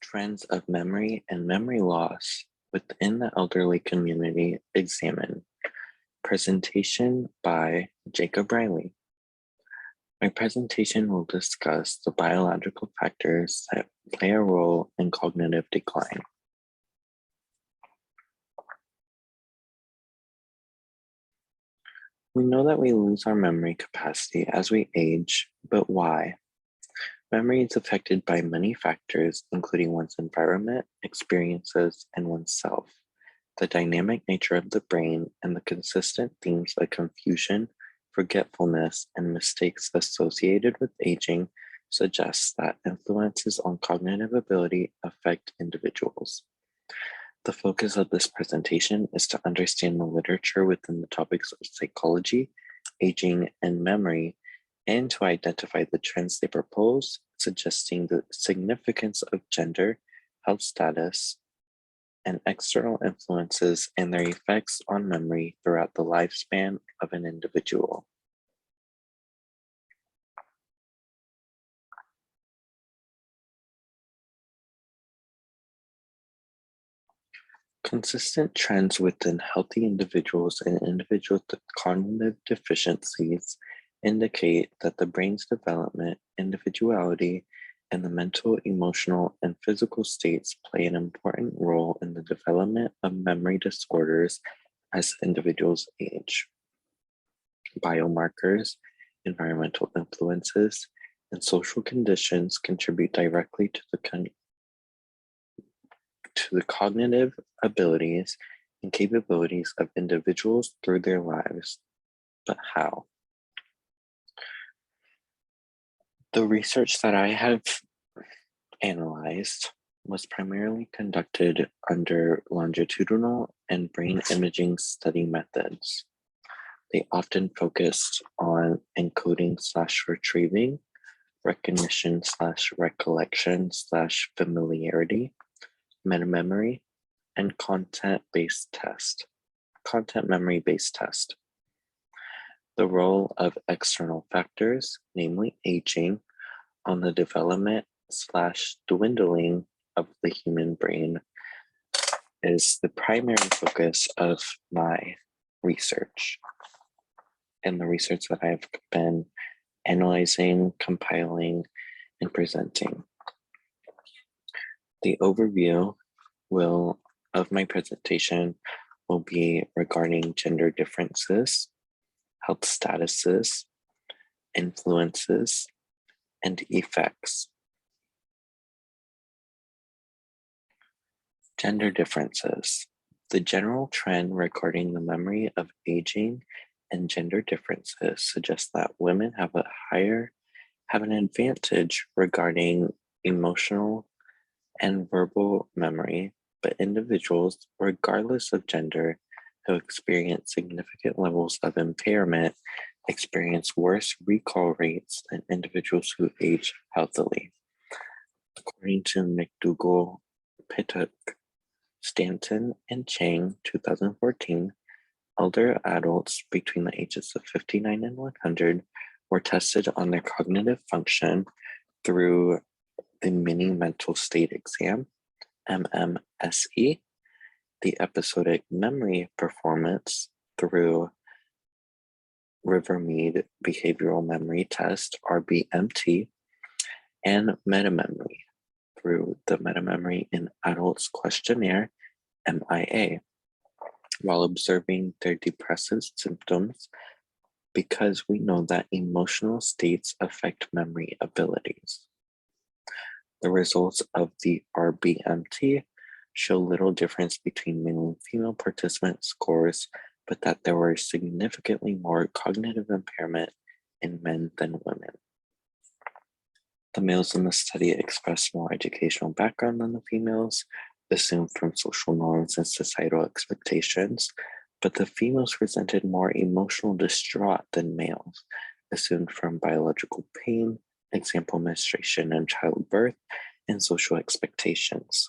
Trends of memory and memory loss within the elderly community examined. Presentation by Jacob Reilly. My presentation will discuss the biological factors that play a role in cognitive decline. We know that we lose our memory capacity as we age, but why? Memory is affected by many factors, including one's environment, experiences, and oneself. The dynamic nature of the brain and the consistent themes like confusion, forgetfulness, and mistakes associated with aging suggests that influences on cognitive ability affect individuals. The focus of this presentation is to understand the literature within the topics of psychology, aging, and memory, and to identify the trends they propose, suggesting the significance of gender, health status, and external influences and their effects on memory throughout the lifespan of an individual. Consistent trends within healthy individuals and individuals with cognitive deficiencies indicate that the brain's development, individuality, and the mental, emotional, and physical states play an important role in the development of memory disorders as individuals age. Biomarkers, environmental influences, and social conditions contribute directly to the cognitive abilities and capabilities of individuals through their lives. But how? The research that I have analyzed was primarily conducted under longitudinal and brain imaging study methods. They often focused on encoding/retrieving, recognition/recollection/familiarity, metamemory, and content memory-based test. The role of external factors, namely aging, on the development/dwindling of the human brain is the primary focus of my research and the research that I've been analyzing, compiling, and presenting. The overview of my presentation will be regarding gender differences, health statuses, influences, and effects. Gender differences. The general trend regarding the memory of aging and gender differences suggests that women have an advantage regarding emotional and verbal memory, but individuals, regardless of gender, who experience significant levels of impairment experience worse recall rates than individuals who age healthily. According to McDougall, Pittock, Stanton, and Chang, 2014, older adults between the ages of 59 and 100 were tested on their cognitive function through the Mini Mental State Exam, MMSE, the Episodic Memory Performance through Rivermead Behavioral Memory Test, RBMT, and metamemory through the Metamemory in Adults Questionnaire, MIA, while observing their depressive symptoms, because we know that emotional states affect memory abilities. The results of the RBMT show little difference between male and female participant scores, but that there were significantly more cognitive impairment in men than women. The males in the study expressed more educational background than the females, assumed from social norms and societal expectations, but the females presented more emotional distraught than males, assumed from biological pain, example menstruation and childbirth, and social expectations.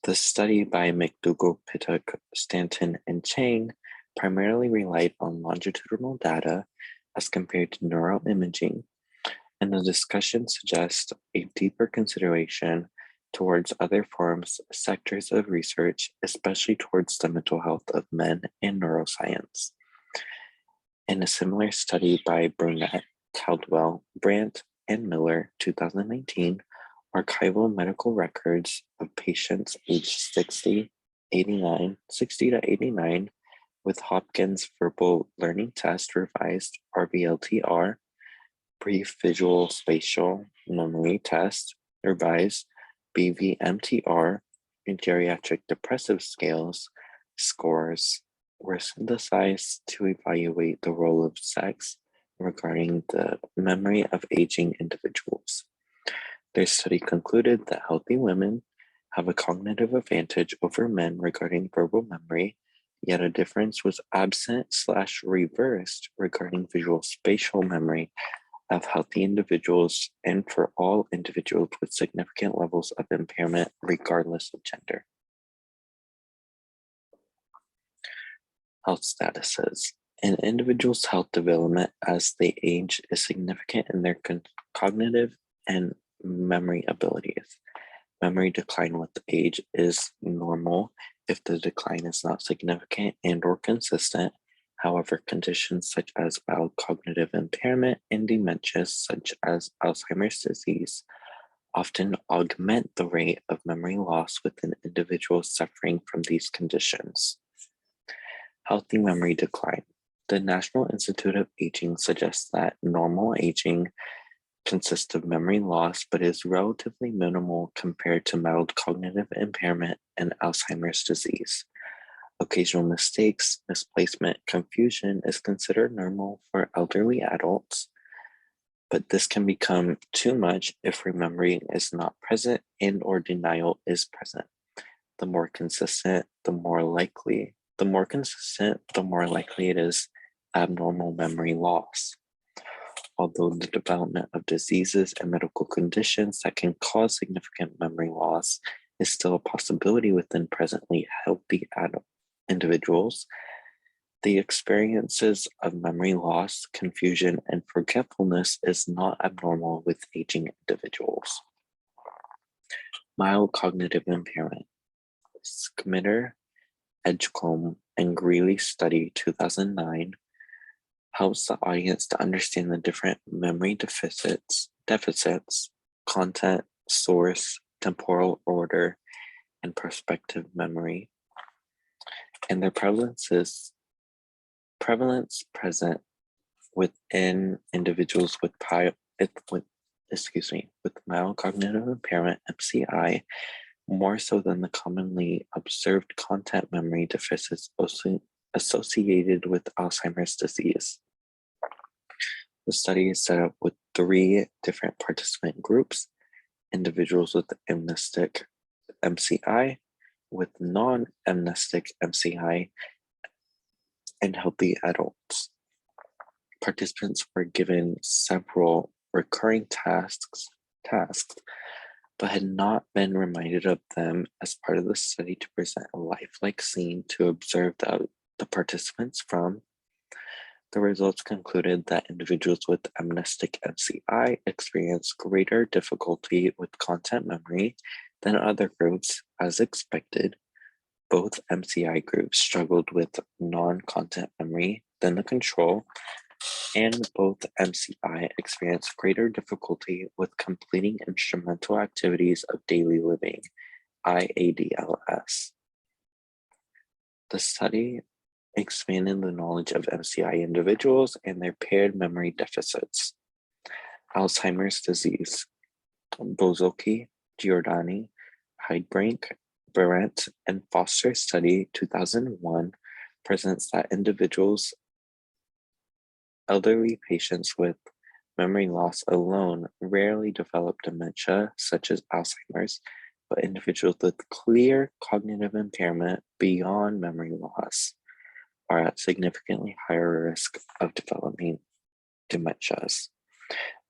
The study by McDougall, Pittock, Stanton, and Chang primarily relied on longitudinal data as compared to neuroimaging, and the discussion suggests a deeper consideration towards other forms, sectors of research, especially towards the mental health of men and neuroscience. In a similar study by Burnett, Caldwell, Brandt, and Miller, 2019, archival medical records of patients aged 60 to 89 with Hopkins Verbal Learning Test revised RVLTR, Brief Visual Spatial Memory Test revised BVMTR, and Geriatric Depressive Scales scores were synthesized to evaluate the role of sex regarding the memory of aging individuals. Their study concluded that healthy women have a cognitive advantage over men regarding verbal memory, yet a difference was absent/reversed regarding visual spatial memory of healthy individuals and for all individuals with significant levels of impairment regardless of gender. Health statuses. An individual's health development as they age is significant in their cognitive and memory abilities. Memory decline with age is normal if the decline is not significant and or consistent. However, conditions such as mild cognitive impairment and dementia, such as Alzheimer's disease, often augment the rate of memory loss within individuals suffering from these conditions. Healthy memory decline. The National Institute of Aging suggests that normal aging consists of memory loss, but is relatively minimal compared to mild cognitive impairment and Alzheimer's disease. Occasional mistakes, misplacement, confusion is considered normal for elderly adults, but this can become too much if remembering is not present and or denial is present. The more consistent, the more likely it is abnormal memory loss. Although the development of diseases and medical conditions that can cause significant memory loss is still a possibility within presently healthy adult individuals, the experiences of memory loss, confusion, and forgetfulness is not abnormal with aging individuals. Mild cognitive impairment. Schmitter, Edgecombe, and Reilly study 2009 helps the audience to understand the different memory deficits, content, source, temporal order, and perspective memory, and their prevalence present within individuals with mild cognitive impairment, MCI, more so than the commonly observed content memory deficits associated with Alzheimer's disease. The study is set up with 3 different participant groups: individuals with amnestic MCI, with non-amnestic MCI, and healthy adults. Participants were given several recurring tasks, but had not been reminded of them as part of the study to present a lifelike scene to observe the participants from. The results concluded that individuals with amnestic MCI experienced greater difficulty with content memory than other groups, as expected. Both MCI groups struggled with non-content memory than the control, and both MCI experienced greater difficulty with completing instrumental activities of daily living, IADLS. The study expanded the knowledge of MCI individuals and their paired memory deficits. Alzheimer's disease. Bozoki, Giordani, Heidbrink, Berendt, and Foster study 2001 presents that individuals, elderly patients with memory loss alone rarely develop dementia, such as Alzheimer's, but individuals with clear cognitive impairment beyond memory loss are at significantly higher risk of developing dementias.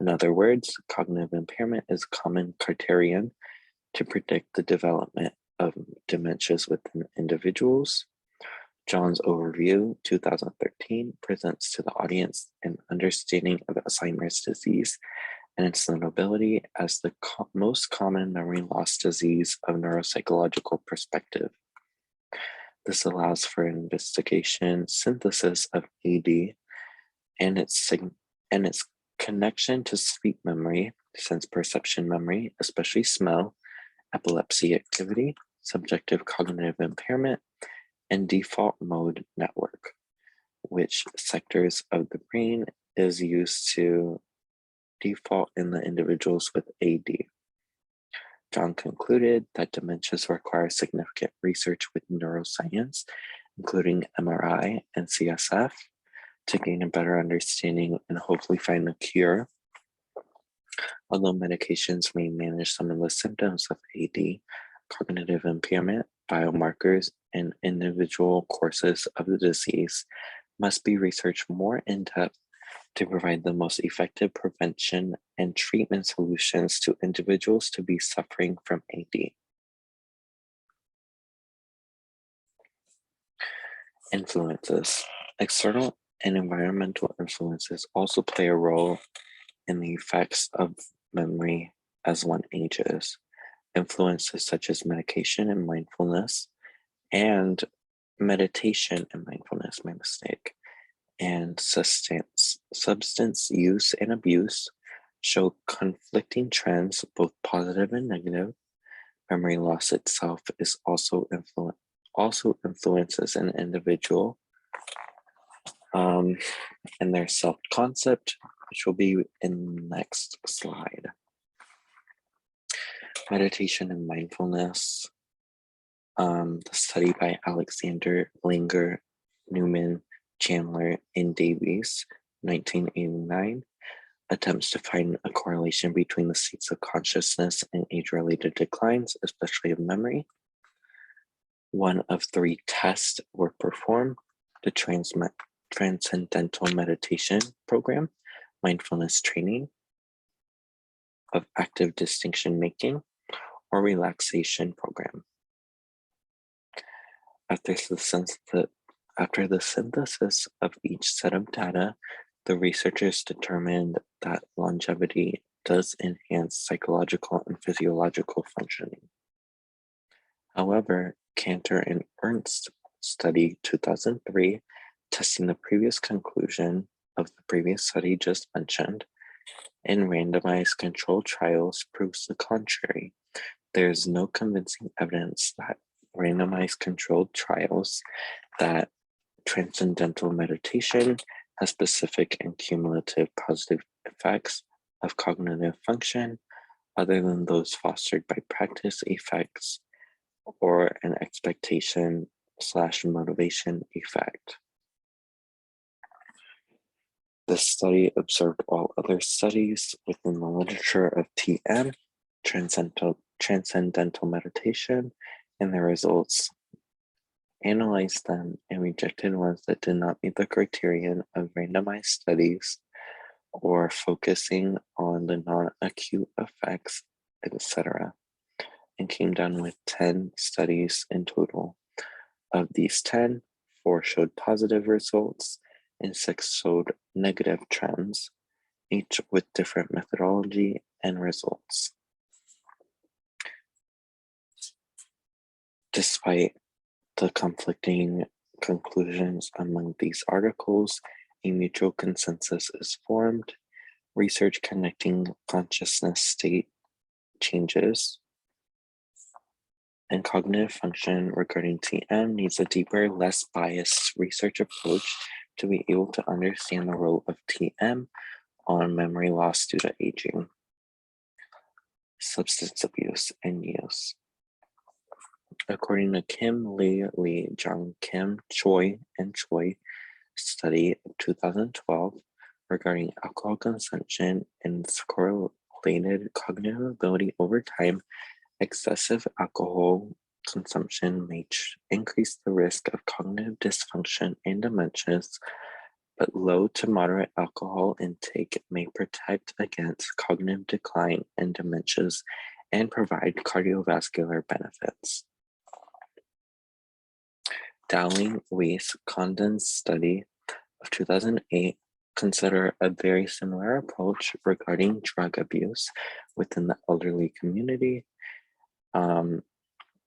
In other words, cognitive impairment is a common criterion to predict the development of dementias within individuals. John's Overview 2013 presents to the audience an understanding of Alzheimer's disease and its notability as the most common memory loss disease of neuropsychological perspective. This allows for investigation, synthesis of AD, and its connection to sleep memory, sense perception memory, especially smell, epilepsy activity, subjective cognitive impairment, and default mode network, which sectors of the brain is used to default in the individuals with AD. John concluded that dementias require significant research with neuroscience, including MRI and CSF, to gain a better understanding and hopefully find a cure. Although medications may manage some of the symptoms of AD, cognitive impairment, biomarkers, and individual courses of the disease must be researched more in depth to provide the most effective prevention and treatment solutions to individuals to be suffering from AD. Influences. External and environmental influences also play a role in the effects of memory as one ages. Influences such as medication and mindfulness, and meditation and mindfulness, my mistake, and substance use and abuse show conflicting trends, both positive and negative. Memory loss itself is also influences an individual and their self-concept, which will be in the next slide. Meditation and mindfulness. The study by Alexander, Langer, Newman, Chandler, and Davies, 1989, attempts to find a correlation between the states of consciousness and age-related declines, especially of memory. 1 of 3 tests were performed: the Transcendental Meditation Program, mindfulness training of active distinction making, or relaxation program. After the synthesis of each set of data, the researchers determined that longevity does enhance psychological and physiological functioning. However, Cantor and Ernst study 2003, testing the previous conclusion of the previous study just mentioned, in randomized controlled trials proves the contrary. There is no convincing evidence that randomized controlled trials that transcendental meditation has specific and cumulative positive effects of cognitive function other than those fostered by practice effects or an expectation/motivation effect. This study observed all other studies within the literature of TM, transcendental meditation, and their results, analyzed them, and rejected ones that did not meet the criterion of randomized studies or focusing on the non-acute effects, etc., and came down with 10 studies in total. Of these 10, 4 showed positive results and 6 showed negative trends, each with different methodology and results. Despite the conflicting conclusions among these articles, a mutual consensus is formed. Research connecting consciousness state changes and cognitive function regarding TM needs a deeper, less biased research approach to be able to understand the role of TM on memory loss due to aging, substance abuse, and use. According to Kim, Lee, Jung, Kim, Choi, and Choi study of 2012 regarding alcohol consumption and its correlated cognitive ability over time, excessive alcohol consumption may increase the risk of cognitive dysfunction and dementias, but low to moderate alcohol intake may protect against cognitive decline and dementias and provide cardiovascular benefits. Dowling, Weiss, Condon's study of 2008 consider a very similar approach regarding drug abuse within the elderly community. Um,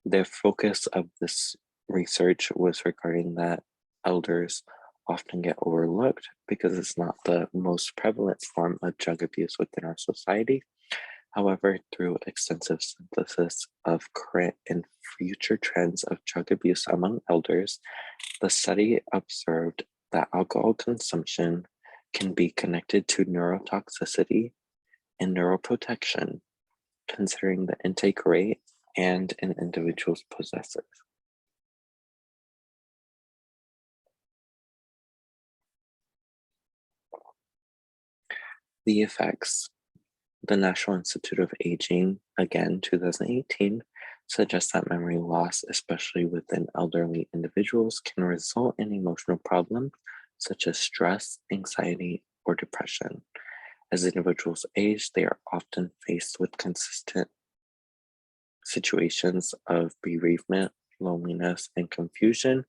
the focus of this research was regarding that elders often get overlooked because it's not the most prevalent form of drug abuse within our society. However, through extensive synthesis of current and future trends of drug abuse among elders, the study observed that alcohol consumption can be connected to neurotoxicity and neuroprotection, considering the intake rate and an individual's possessors. The effects. The National Institute of Aging, again, 2018, suggests that memory loss, especially within elderly individuals, can result in emotional problems such as stress, anxiety, or depression. As individuals age, they are often faced with consistent situations of bereavement, loneliness, and confusion.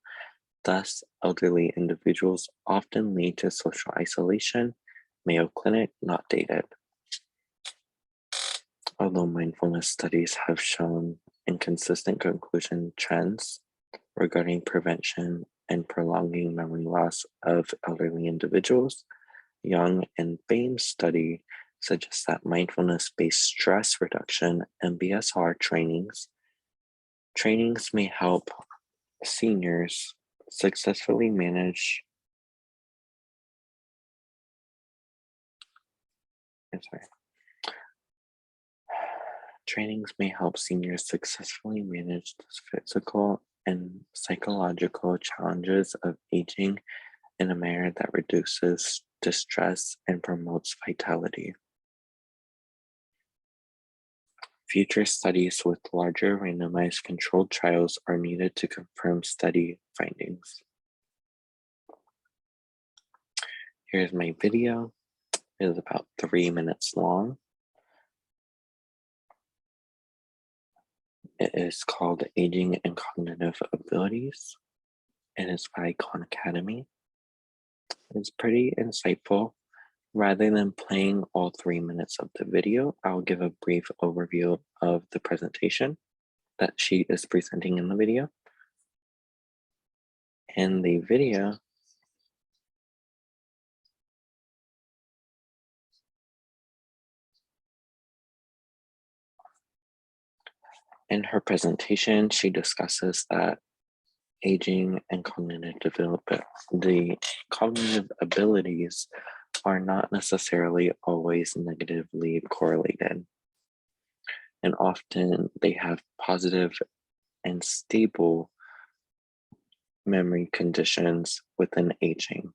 Thus, elderly individuals often lead to social isolation. Mayo Clinic, not dated. Although mindfulness studies have shown inconsistent conclusion trends regarding prevention and prolonging memory loss of elderly individuals, Young and Bain's study suggests that mindfulness-based stress reduction (MBSR) trainings may help seniors successfully manage the physical and psychological challenges of aging in a manner that reduces distress and promotes vitality. Future studies with larger randomized controlled trials are needed to confirm study findings. Here's my video. It is about 3 minutes long. It is called Aging and Cognitive Abilities, and it's by Khan Academy. It's pretty insightful. Rather than playing all 3 minutes of the video, I'll give a brief overview of the presentation that she is presenting in the video. In the video, in her presentation, she discusses that aging and cognitive development, the cognitive abilities are not necessarily always negatively correlated. And often they have positive and stable memory conditions within aging.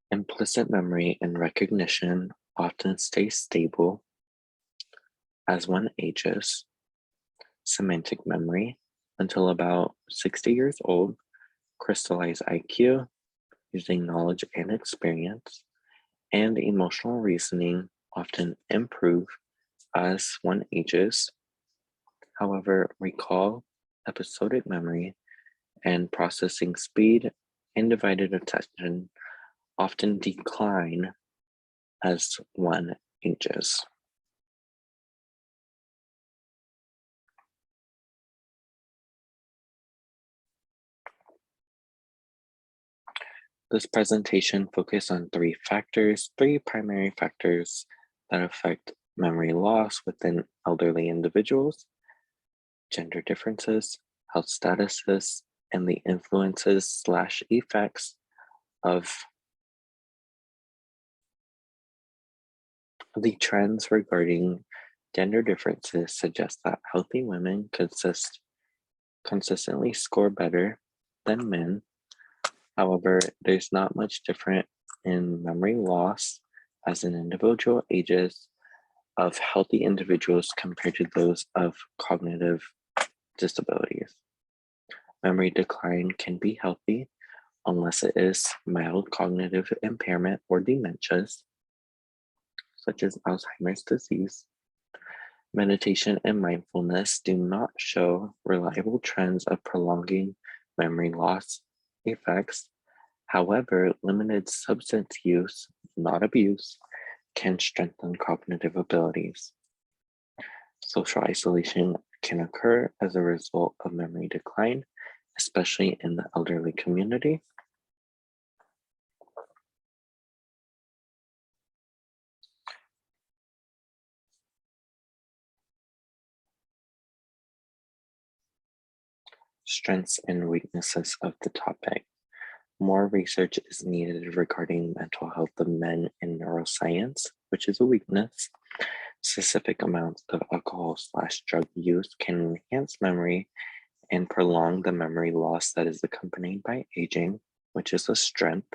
Implicit memory and recognition often stay stable as one ages. Semantic memory until about 60 years old, crystallized IQ using knowledge and experience, and emotional reasoning often improve as one ages. However, recall, episodic memory, and processing speed and divided attention often decline as one ages. This presentation focused on three primary factors that affect memory loss within elderly individuals: gender differences, health statuses, and the influences/effects of the trends regarding gender differences suggest that healthy women consistently score better than men. However, there's not much different in memory loss as an individual ages of healthy individuals compared to those of cognitive disabilities. Memory decline can be healthy unless it is mild cognitive impairment or dementias, such as Alzheimer's disease. Meditation and mindfulness do not show reliable trends of prolonging memory loss effects. However, limited substance use, not abuse, can strengthen cognitive abilities. Social isolation can occur as a result of memory decline, especially in the elderly community. Strengths and weaknesses of the topic. More research is needed regarding mental health of men in neuroscience, which is a weakness. Specific amounts of alcohol/drug use can enhance memory and prolong the memory loss that is accompanied by aging, which is a strength.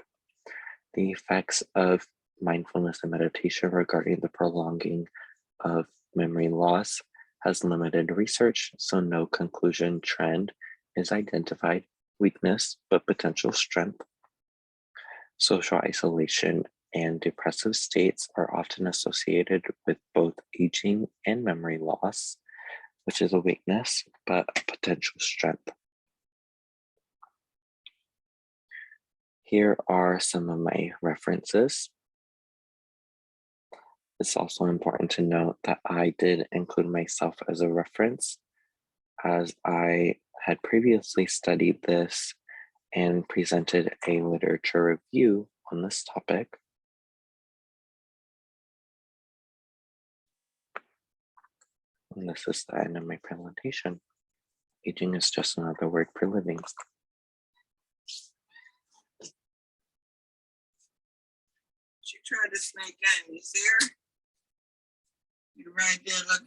The effects of mindfulness and meditation regarding the prolonging of memory loss has limited research, so no conclusion trend is identified. Weakness, but potential strength. Social isolation and depressive states are often associated with both aging and memory loss, which is a weakness, but a potential strength. Here are some of my references. It's also important to note that I did include myself as a reference, as I had previously studied this and presented a literature review on this topic. And this is the end of my presentation. Aging is just another word for living. She tried to sneak in, you see her? You're right there looking.